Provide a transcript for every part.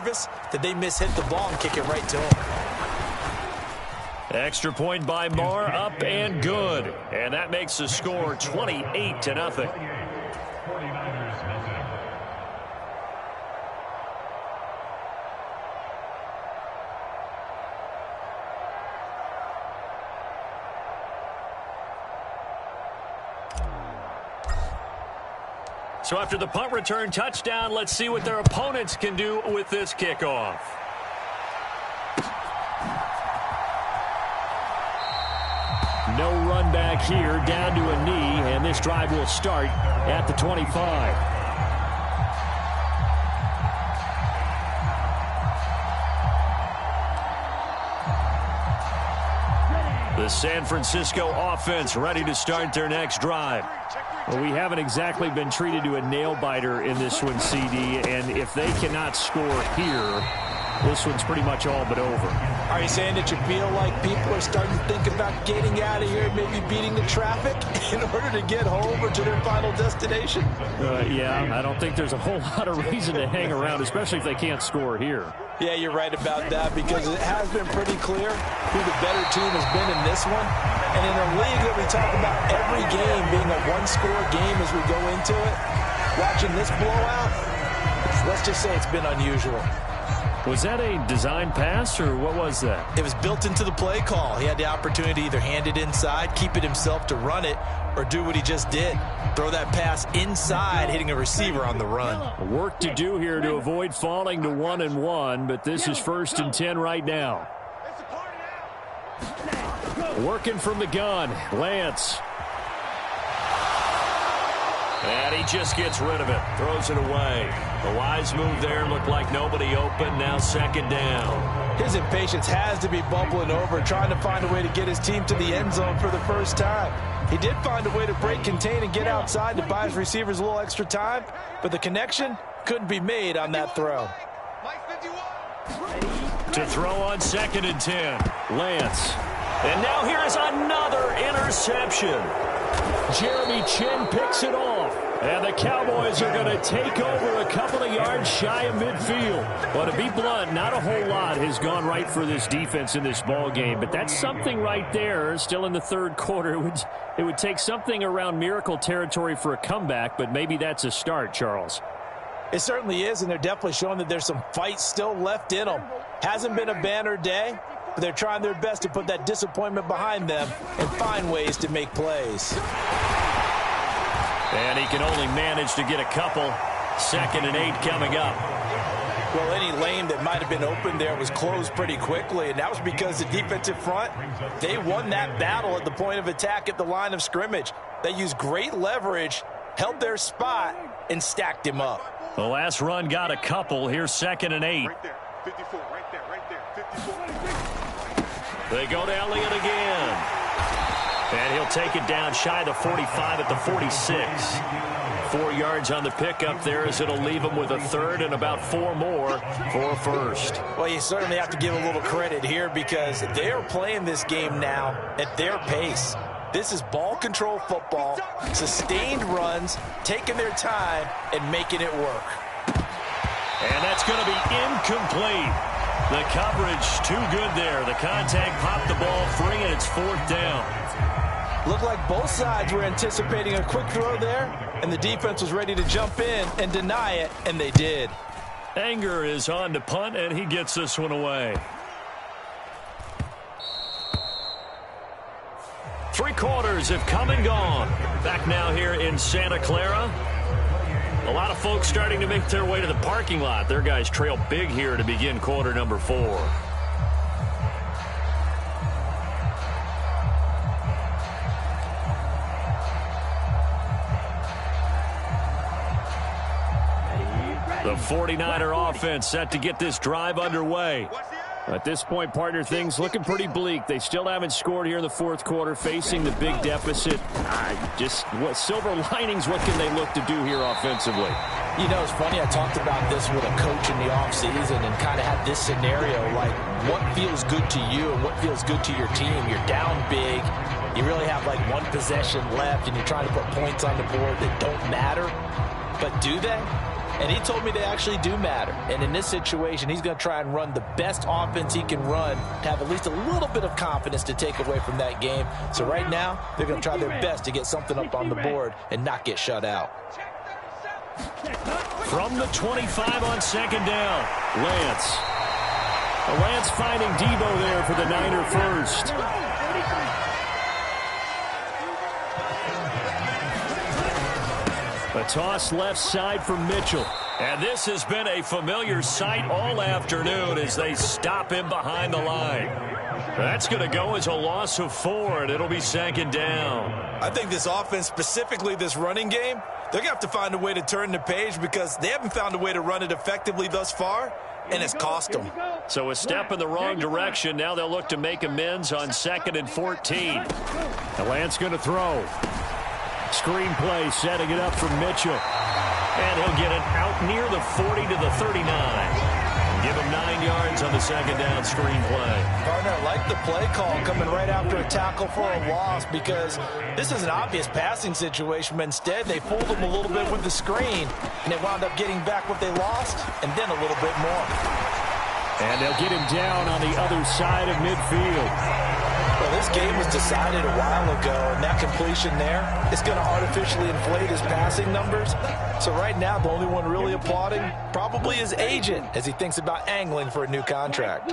nervous that they mishit the ball and kick it right to him. Extra point by Marr, up and good. And that makes the score 28-0. So after the punt return touchdown, let's see what their opponents can do with this kickoff. No run back here, down to a knee, and this drive will start at the 25. The San Francisco offense ready to start their next drive. Well, we haven't exactly been treated to a nail-biter in this one, CD, and if they cannot score here, this one's pretty much all but over. Are you saying that you feel like people are starting to think about getting out of here, maybe beating the traffic in order to get home or to their final destination? Yeah, I don't think there's a whole lot of reason to hang around, especially if they can't score here. Yeah, you're right about that, because it has been pretty clear who the better team has been in this one. And in a league that we talk about every game being a one-score game as we go into it, watching this blowout, let's just say it's been unusual. Was that a design pass, or what was that? It was built into the play call. He had the opportunity to either hand it inside, keep it himself to run it, or do what he just did. Throw that pass inside, hitting a receiver on the run. Work to do here to avoid falling to 1-1, but this is 1st and 10 right now. Working from the gun, Lance. And he just gets rid of it, throws it away. The wise move there, looked like nobody open, now 2nd down. His impatience has to be bubbling over, trying to find a way to get his team to the end zone for the first time. He did find a way to break, contain, and get outside to buy his receivers a little extra time, but the connection couldn't be made on that throw. To throw on 2nd and 10, Lance. And now here is another interception. Jeremy Chin picks it off. And the Cowboys are going to take over a couple of yards shy of midfield. Well, to be blunt, not a whole lot has gone right for this defense in this ball game, but that's something right there. Still in the 3rd quarter. It would take something around miracle territory for a comeback, but maybe that's a start, Charles. It certainly is, and they're definitely showing that there's some fight still left in them. Hasn't been a banner day, but they're trying their best to put that disappointment behind them and find ways to make plays. And he can only manage to get a couple. 2nd and 8 coming up. Well, any lane that might have been open there was closed pretty quickly, and that was because the defensive front, they won that battle at the point of attack at the line of scrimmage. They used great leverage, held their spot, and stacked him up. The last run got a couple. Here's 2nd and 8. Right there, 54, right there, 54. They go to Elliott again. And he'll take it down shy of the 45 at the 46. 4 yards on the pickup there, as it'll leave him with a 3rd and about 4 more for a 1st. Well, you certainly have to give a little credit here, because they are playing this game now at their pace. This is ball control football, sustained runs, taking their time and making it work. And that's going to be incomplete. The coverage too good there. The contact popped the ball free, and it's 4th down. Looked like both sides were anticipating a quick throw there, and the defense was ready to jump in and deny it, and they did. Anger is on to punt, and he gets this one away. 3 quarters have come and gone. Back now here in Santa Clara. A lot of folks starting to make their way to the parking lot. Their guys trail big here to begin quarter number 4. The 49er offense set to get this drive underway. At this point, partner, things looking pretty bleak. They still haven't scored here in the 4th quarter, facing the big deficit. What silver linings, what can they look to do here offensively? You know, it's funny, I talked about this with a coach in the offseason and kind of had this scenario, like what feels good to you and what feels good to your team. You're down big. You really have like 1 possession left, and you're trying to put points on the board that don't matter. But do they? And he told me they actually do matter. And in this situation, he's going to try and run the best offense he can run to have at least a little bit of confidence to take away from that game. So right now, they're going to try their best to get something up on the board and not get shut out. From the 25 on second down, Lance. Lance finding Debo there for the Niner first. A toss left side for Mitchell. And this has been a familiar sight all afternoon as they stop him behind the line. That's going to go as a loss of 4, and it'll be second down. I think this offense, specifically this running game, they're going to have to find a way to turn the page because they haven't found a way to run it effectively thus far, and it's cost them. So a step in the wrong direction. Now they'll look to make amends on 2nd and 14. And Lance going to throw. Screen play setting it up for Mitchell. And he'll get it out near the 40 to the 39. Give him 9 yards on the second down screen play. Partner, I like the play call coming right after a tackle for a loss because this is an obvious passing situation, but instead they fooled him a little bit with the screen, and they wound up getting back what they lost and then a little bit more. And they'll get him down on the other side of midfield. Well, this game was decided a while ago, and that completion there is going to artificially inflate his passing numbers. So right now, the only one really applauding probably his agent as he thinks about angling for a new contract.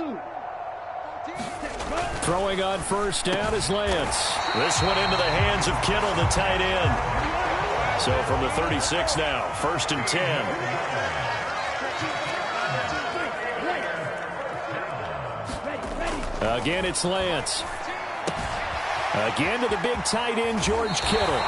Throwing on first down is Lance. This one into the hands of Kittle, the tight end. So from the 36 now, 1st and 10. Again, it's Lance. Again to the big tight end, George Kittle.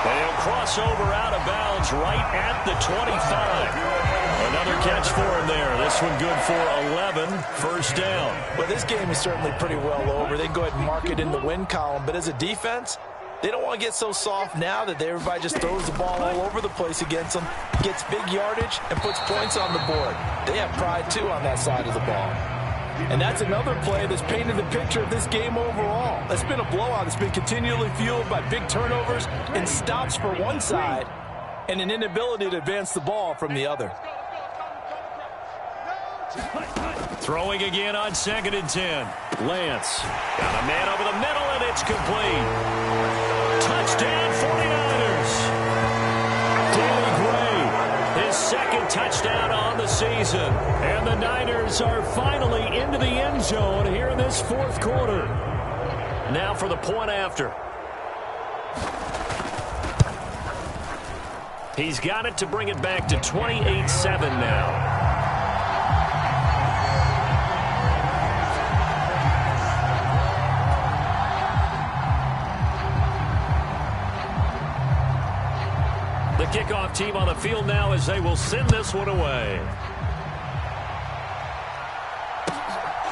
They'll cross over out of bounds right at the 25. Another catch for him there. This one good for 11. First down. Well, this game is certainly pretty well over. They can go ahead and mark it in the win column. But as a defense, they don't want to get so soft now that everybody just throws the ball all over the place against them, gets big yardage, and puts points on the board. They have pride, too, on that side of the ball. And that's another play that's painted the picture of this game overall. It's been a blowout. It's been continually fueled by big turnovers and stops for one side and an inability to advance the ball from the other. Throwing again on 2nd and 10. Lance. Got a man over the middle, and it's complete. Touchdown 49ers. Danny Gray, his 2nd touchdown on the season. And the Niners are finally into the end zone here in this 4th quarter. Now for the point after. He's got it to bring it back to 28-7 now. The kickoff team on the field now as they will send this one away.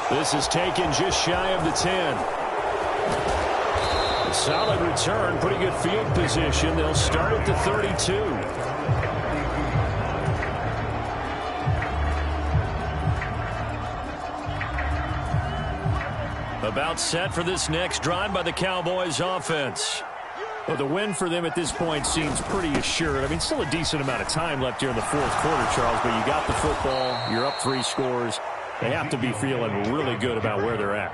This is taken just shy of the 10. A solid return, pretty good field position. They'll start at the 32. About set for this next drive by the Cowboys offense. Well, the win for them at this point seems pretty assured. I mean, still a decent amount of time left here in the 4th quarter, Charles, but you got the football, you're up 3 scores. They have to be feeling really good about where they're at.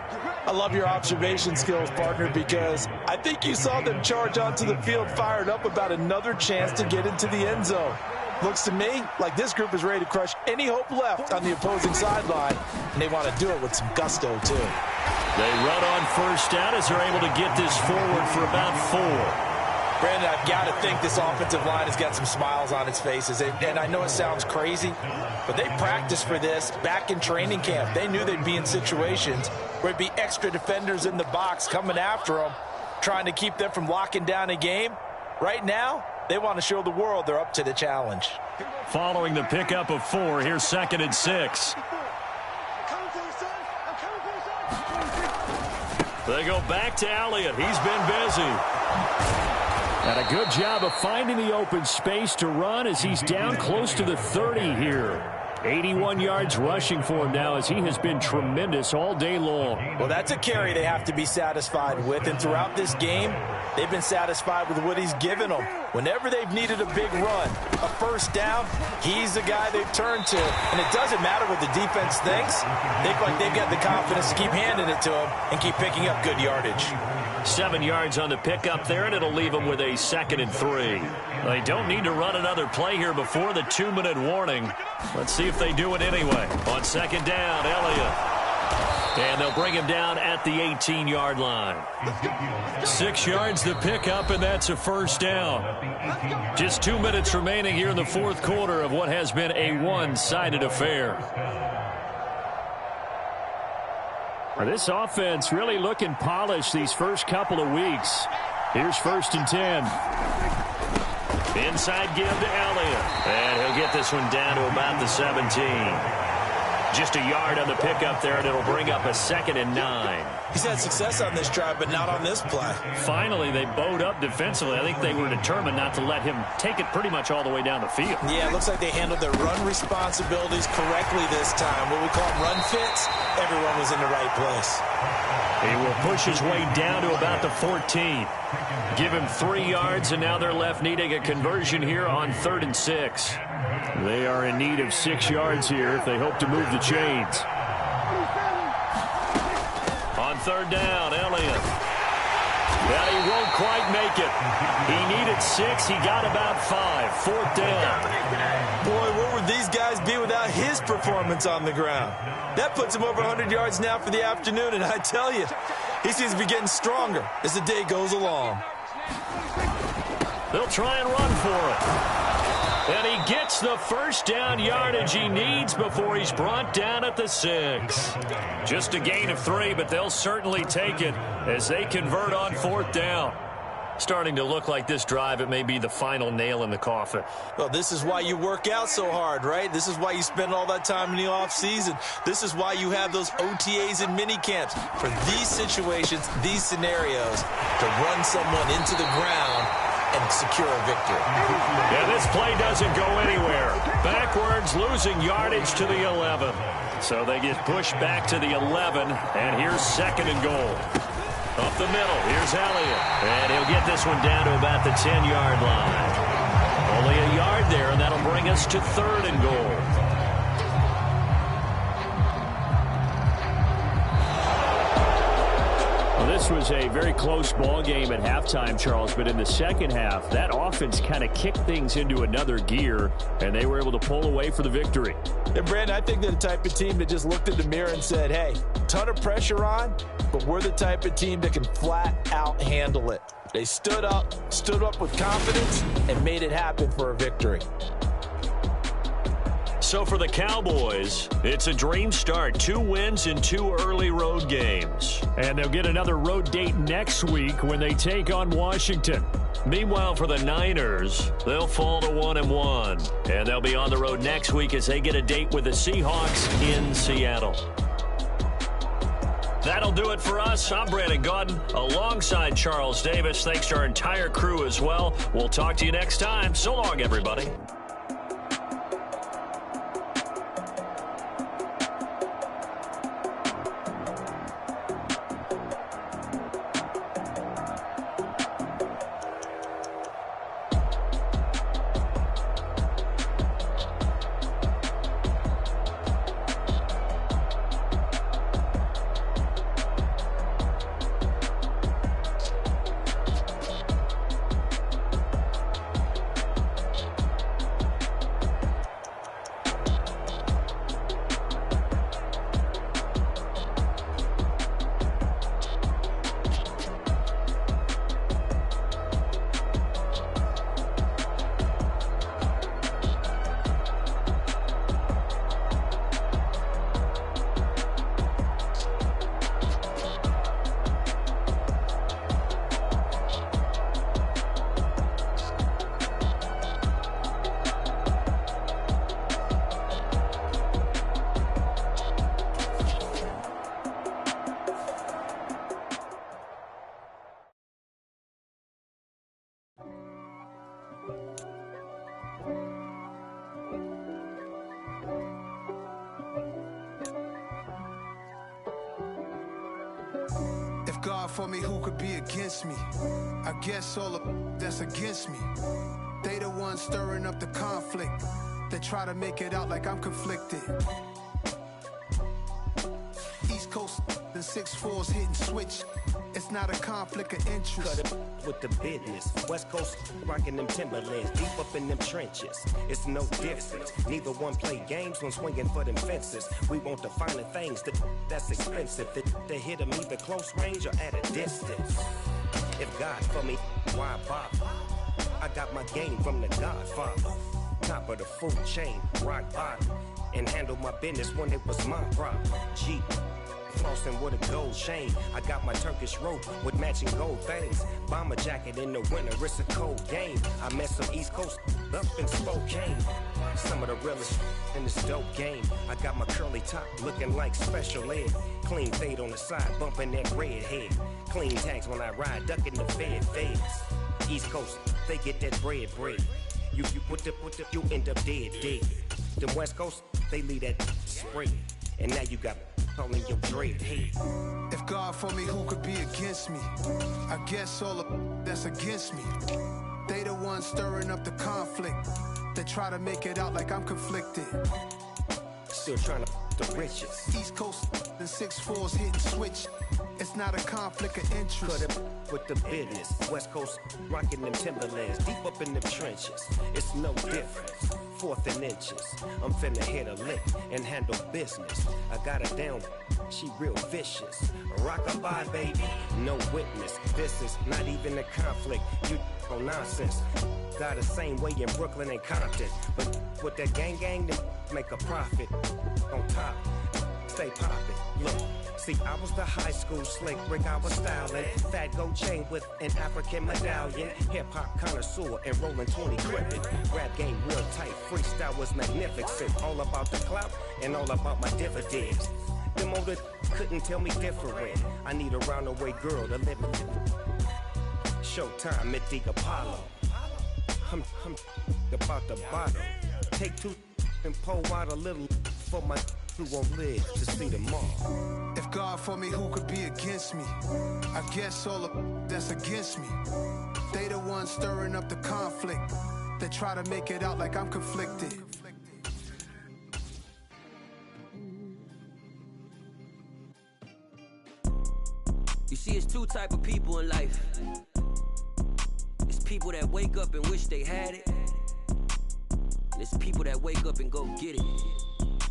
I love your observation skills, partner, because I think you saw them charge onto the field fired up about another chance to get into the end zone. Looks to me like this group is ready to crush any hope left on the opposing sideline, and they want to do it with some gusto, too. They run on first down as they're able to get this forward for about 4. Brandon, I've got to think this offensive line has got some smiles on its faces. And I know it sounds crazy, but they practiced for this back in training camp. They knew they'd be in situations where it'd be extra defenders in the box coming after them, trying to keep them from locking down a game. Right now, they want to show the world they're up to the challenge. Following the pickup of 4, here's 2nd and 6. They go back to Elliott. He's been busy. And a good job of finding the open space to run as he's down close to the 30 here. 81 yards rushing for him now as he has been tremendous all day long. Well, that's a carry they have to be satisfied with, and throughout this game, they've been satisfied with what he's given them. Whenever they've needed a big run, a first down, he's the guy they've turned to. And it doesn't matter what the defense thinks. They look like they've got the confidence to keep handing it to him and keep picking up good yardage. 7 yards on the pickup there, and it'll leave them with a 2nd and 3. They don't need to run another play here before the 2-minute warning. Let's see if they do it anyway. On 2nd down, Elliott. And they'll bring him down at the 18-yard line. 6 yards to pick up, and that's a first down. Just 2 minutes remaining here in the fourth quarter of what has been a one-sided affair. This offense really looking polished these first couple of weeks. Here's 1st and 10. Inside give to Elliott. And he'll get this one down to about the 17. Just a yard on the pickup there, and it'll bring up a 2nd and 9. He's had success on this drive, but not on this play. Finally, they bowed up defensively. I think they were determined not to let him take it pretty much all the way down the field. Yeah, it looks like they handled their run responsibilities correctly this time. What we call run fits, everyone was in the right place. He will push his way down to about the 14. Give him 3 yards, and now they're left needing a conversion here on 3rd and 6. They are in need of 6 yards here if they hope to move the chains. On 3rd down, Elliott. But he won't quite make it. He needed 6. He got about 5. 4th down. Boy, where would these guys be without his performance on the ground? That puts him over 100 yards now for the afternoon, and I tell you, he seems to be getting stronger as the day goes along. They'll try and run for it. And he gets the first down yardage he needs before he's brought down at the 6. Just a gain of 3, but they'll certainly take it as they convert on 4th down. Starting to look like this drive, it may be the final nail in the coffin. Well, this is why you work out so hard, right? This is why you spend all that time in the offseason. This is why you have those OTAs and mini camps. For these situations, these scenarios, to run someone into the ground and secure a victory. Yeah, this play doesn't go anywhere. Backwards, losing yardage to the 11. So they get pushed back to the 11, and here's 2nd and goal. Up the middle, here's Elliott. And he'll get this one down to about the 10-yard line. Only a yard there, and that'll bring us to 3rd and goal. This was a very close ball game at halftime, Charles, but in the second half, that offense kind of kicked things into another gear, and they were able to pull away for the victory. And, Brandon, I think they're the type of team that just looked in the mirror and said, hey, ton of pressure on, but we're the type of team that can flat out handle it. They stood up with confidence, and made it happen for a victory. So for the Cowboys, it's a dream start. 2 wins in 2 early road games. And they'll get another road date next week when they take on Washington. Meanwhile, for the Niners, they'll fall to 1-1. And they'll be on the road next week as they get a date with the Seahawks in Seattle. That'll do it for us. I'm Brandon Gaudin alongside Charles Davis. Thanks to our entire crew as well. We'll talk to you next time. So long, everybody. God for me, who could be against me? I guess all of that's against me. They the ones stirring up the conflict. They try to make it out like I'm conflicted. East Coast, the 6'4's hitting switch. It's not a conflict of interest. Cut it with the business. West Coast rocking them Timberlands, deep up in them trenches. It's no difference. Neither one play games when swinging for them fences. We want the finer things that's expensive. They hit them either close range or at a distance. If God for me, why bother? I got my game from the Godfather. Top of the food chain, rock bottom. And handle my business when it was my problem. Jeep. Flossing with a gold chain. I got my Turkish rope with matching gold things. Bomber jacket in the winter, it's a cold game. I met some East Coast up in Spokane. Some of the realest in this dope game. I got my curly top looking like special ed. Clean fade on the side, bumping that red head. Clean tags when I ride, ducking the feds. East Coast, they get that bread. You end up dead. Them West Coast, they leave that spread. And now you got calling your dread head. If God for me, who could be against me? I guess all of that's against me. They the ones stirring up the conflict. They try to make it out like I'm conflicted. Still trying to the riches. East Coast, the 6'4's hitting switch. It's not a conflict of interest. Cut it with the business. West Coast rocking them Timberlands, deep up in them trenches. It's no difference. Fourth and inches. I'm finna hit a lick and handle business. I got her down, she real vicious. Rockabye, baby, no witness. This is not even a conflict. You on nonsense. Got the same way in Brooklyn and Compton. But with that gang, they make a profit. On top, stay poppin'. Look, see, I was the high school slick Rick, I was styling. Fat gold chain with an African medallion. Hip-hop connoisseur and rolling 20 crippin'. Rap game real tight, freestyle was magnificent. All about the clout and all about my dividends. Them older couldn't tell me different. I need a roundaway girl to live with. Showtime at the Apollo. I'm about the bottom. Take two and pour out a little for my who won't live to see tomorrow. If God for me, who could be against me? I guess all of that's against me. They the ones stirring up the conflict. They try to make it out like I'm conflicted. You see, it's two type of people in life. It's people that wake up and wish they had it. And it's people that wake up and go get it.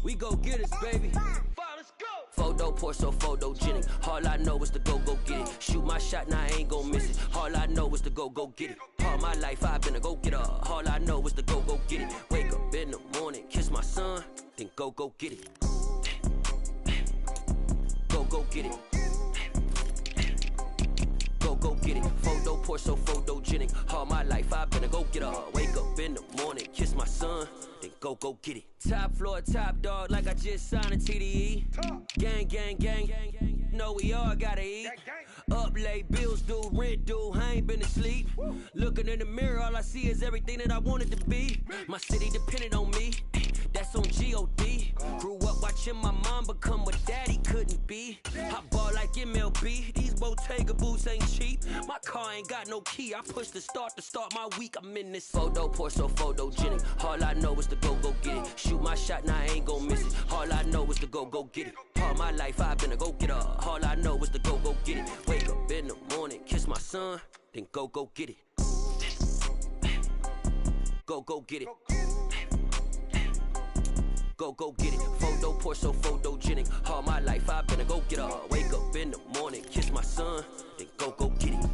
We go get it, baby. Let's go. Photo pour so photogenic. All I know is to go get it. Shoot my shot, now I ain't gon' miss it. All I know is to go get it. All my life I've been a go-getter. All I know is to go get it. Wake up in the morning, kiss my son, then go get it. Go get it. Go get it. Photo pour so photogenic. All my life I've been a go-getter. Wake up in the morning, kiss my son, then go get it. Top floor, top dog, like I just signed a TDE. Gang. Know we all gotta eat. Up late, bills due, rent due, I ain't been asleep. Looking in the mirror, all I see is everything that I wanted to be. My city depended on me. That's on G.O.D. Grew up watching my mom become what daddy couldn't be. I ball like MLB, these Bottega boots ain't cheap. My car ain't got no key, I push the start to start my week. I'm in this photo pour so photogenic. All I know is to go get it. Shoot my shot, now I ain't gon' miss it. All I know is to go get it. All my life I've been a go-getter. All I know is to go get it. Wake up in the morning, kiss my son, then go get it. Go get it. Go get it. Photo pour so photogenic. All my life I've been a go-getter. Wake up in the morning, kiss my son, then go get it.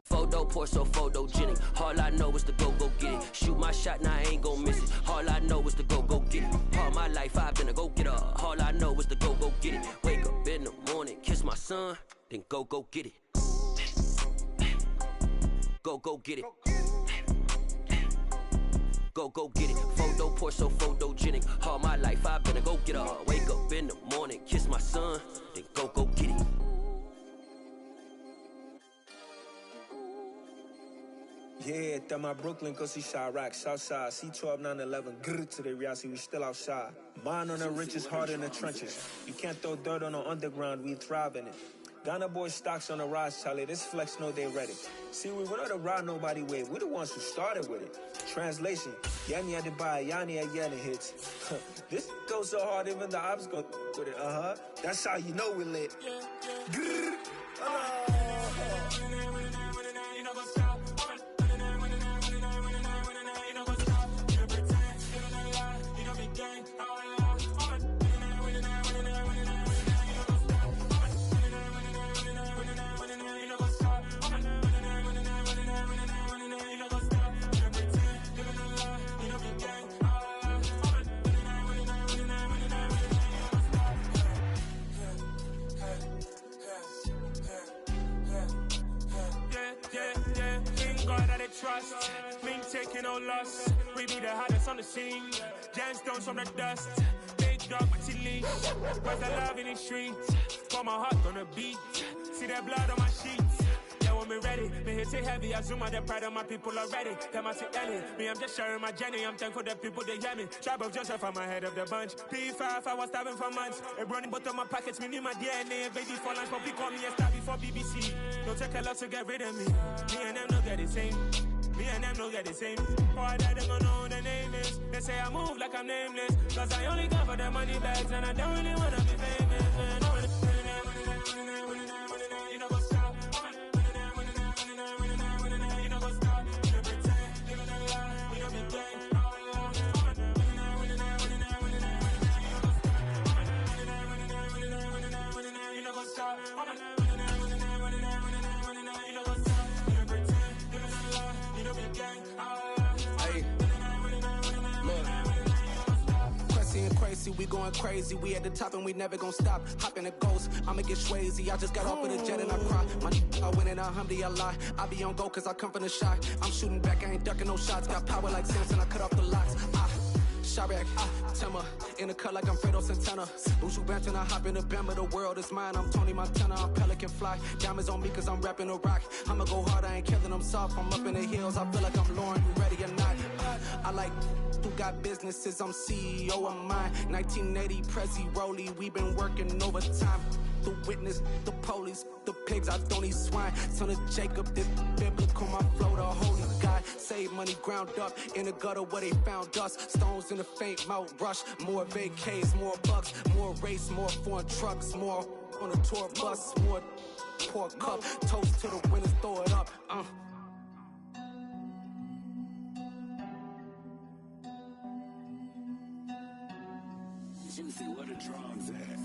Photo pour so photogenic. All I know is to go get it. Shoot my shot, now I ain't gon' miss it. All I know is to go get it. All my life I've been a go-getter. All I know is to go get it. Wake up in the morning, kiss my son, then go get it. Go get it. go get it. Photo Porsche, so photogenic. All my life I've been a go get her. Wake up in the morning, kiss my son, then go get it. Yeah, that my Brooklyn, cause he shot rock, Southside, C12, 911, grrr to the reality, we still outside. Mine on the richest, heart in the trenches. You can't throw dirt on the underground, we thrive in it. Ghana boys stocks on the rise, Charlie, this flex know they ready. See, we not to ride nobody way, we the ones who started with it. Translation, Yanni had to buy, Yanni had Yanni hits. This goes so hard, even the ops go with it, That's how you know we lit. Grrr, trust, me taking no loss. We be the hottest on the scene. Gemstones from the dust. Big dog with your leash. Where's the love in the streets? For my heart gonna beat. See that blood on my sheets. Yeah, when me ready, me hit it heavy. I zoom out the pride of my people already. Them I see Ellie. Me, I'm just sharing my journey. I'm thankful that people they hear me. Tribe of Joseph, I'm ahead of the bunch. P5, I was starving for months. A running but on my pockets, me need my DNA. Baby for lunch, but call me a star before BBC. Don't take a lot to get rid of me. Me and them don't get the same. Me and them don't get the same. Boy, that they gonna know the name is. They say I move like I'm nameless. Cause I only come for the money bags. And I don't really wanna be famous. You know what's up. You know what's up. You pretend, living a lie. You know me gang. You know what's up. Crazy, we going crazy. We at the top and we never gonna stop. Hop in a ghost, I'ma get swayzy. I just got off of the jet and I cry. I win in a Humvee, I lie. I be on go cause I come from the shot. I'm shooting back, I ain't ducking no shots. Got power like Samson, I cut off the locks. Sharek, Timmer, in the cut like I'm Fredo Santana. Buju Banton, I hop in the Bama, the world is mine. I'm Tony Montana, I'm Pelican Fly. Diamonds on me cause I'm rapping a rock. I'ma go hard, I ain't killing them soft. I'm up in the hills, I feel like I'm Lauren, you ready or not? I like who got businesses, I'm CEO of mine. 1980 Prezi Rolly, we been working overtime. The witness, the police, the pigs, I don't eat swine. Son of Jacob, this biblical, my flow, the holy God. Save money ground up in the gutter where they found us. Stones in the faint mouth rush. More vacays, more bucks, more race, more foreign trucks, more on a tour bus, more pour cup. Toast to the winners, throw it up. Juicy, where the drums at?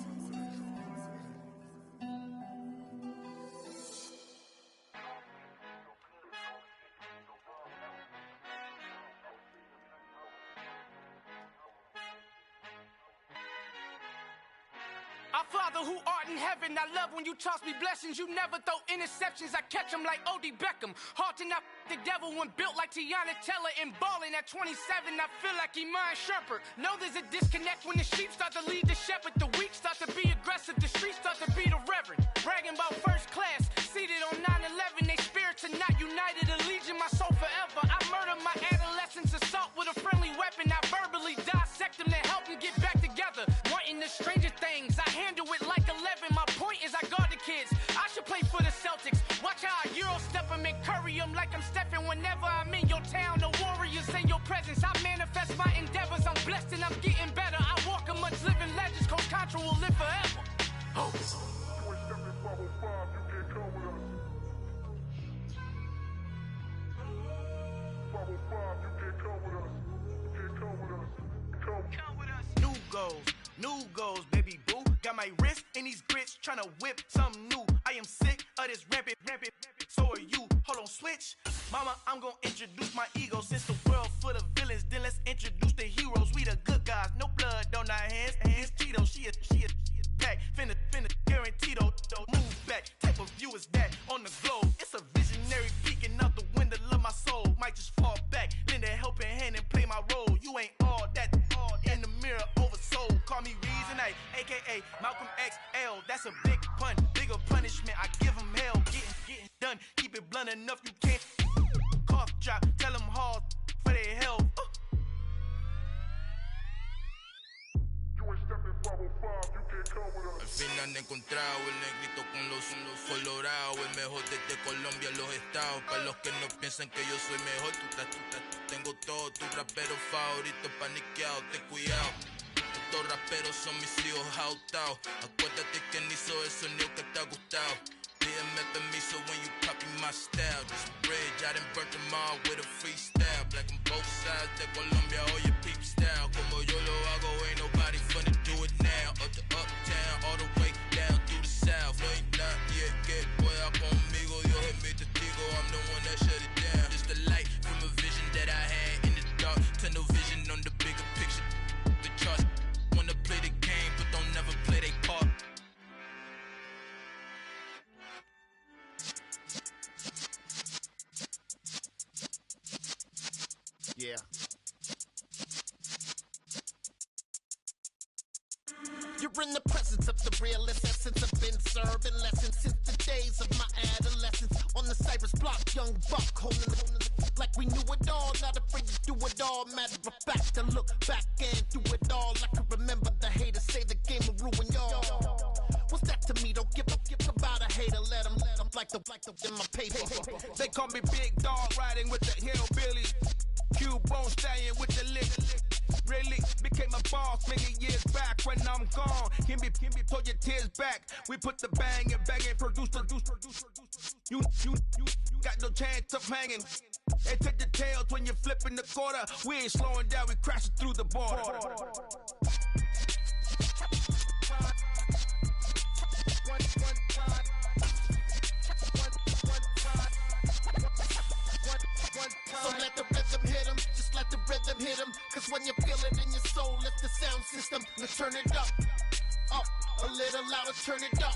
Our Father who art in heaven, I love when you toss me blessings. You never throw interceptions, I catch them like O.D. Beckham. Hard to not the devil when built like Tiana Teller and balling at 27. I feel like Iman Shumpert. Know there's a disconnect when the sheep start to lead the shepherd. The weak start to be aggressive, the streets start to be the reverend. Bragging about first class, seated on 9/11. They spirits are not united, a legion, my soul forever. I murder my adolescence, assault with a friendly weapon. I verbally dissect them to help them get back together. Wanting the stranger things, I handle it like 11. My point is I guard the kids. I should play for the Celtics. Watch how I Euro step them and curry them like I'm Stephen. Whenever I'm in your town, the Warriors in your presence. I manifest my endeavors. I'm blessed and I'm getting better. I walk amongst living legends. Coach Contra will live forever. Oh. New goals, baby boo. Got my wrist in these grits, tryna whip something new. I am sick of this rampant. So are you. Hold on, switch. Mama, I'm gonna introduce my ego. Since the world full of villains, then let's introduce the heroes. We the good guys, no blood on our hands. Hands Tito, she a pack. Finna guaranteed move back. Type of view is that on the globe. It's a visionary peeking out the window of my soul. Might just fall back, lend a helping hand and play my blunt enough, you can't cough drop. Tell them hard for their health. Al fin han encontrado el negrito con los colorados, el mejor desde Colombia, los estados. Para los que no piensan que yo soy mejor, tengo todo, tu rapero favorito paniqueado, ten cuidado. Estos raperos son mis hijos jautados. Acuérdate que ni hizo el sonido que te ha gustado. Pídeme permiso when you copy my style. This bridge, I done burnt them all with a freestyle. Black on both sides de Colombia, oye peep style. Como yo lo hago, ain't nobody finna do it now. Up to uptown, all the way down through the south. No hay nadie que pueda conmigo, Dios es mi testigo. I'm the one that shut it down. Just a light from a vision that I had in the dark. Tunnel vision on the bigger picture. The charts wanna play the game, but don't never play their part. Yeah. You're in the presence of the realest essence. I've been serving lessons since the days of my adolescence. On the Cypress block, young buck holding like we knew it all. Not afraid to do it all. Matter of fact, to look back and do it all. I can remember the haters say the game will ruin y'all. What's that to me? Don't give about a hater. Let them like the in my paper. They call me Big Dog, riding with the hillbillies. Q-Bone stallion with the lick. Really became a boss many years back. When I'm gone, can be pull your tears back. We put the bang and bang and produce. You got no chance of hanging. They take the tails when you're flipping the quarter. We ain't slowing down, we crashing through the border. So let the rhythm hit 'em, just let the rhythm hit 'em. Cause when you feel it in your soul, lift the sound system and turn it up. A little louder, turn it up.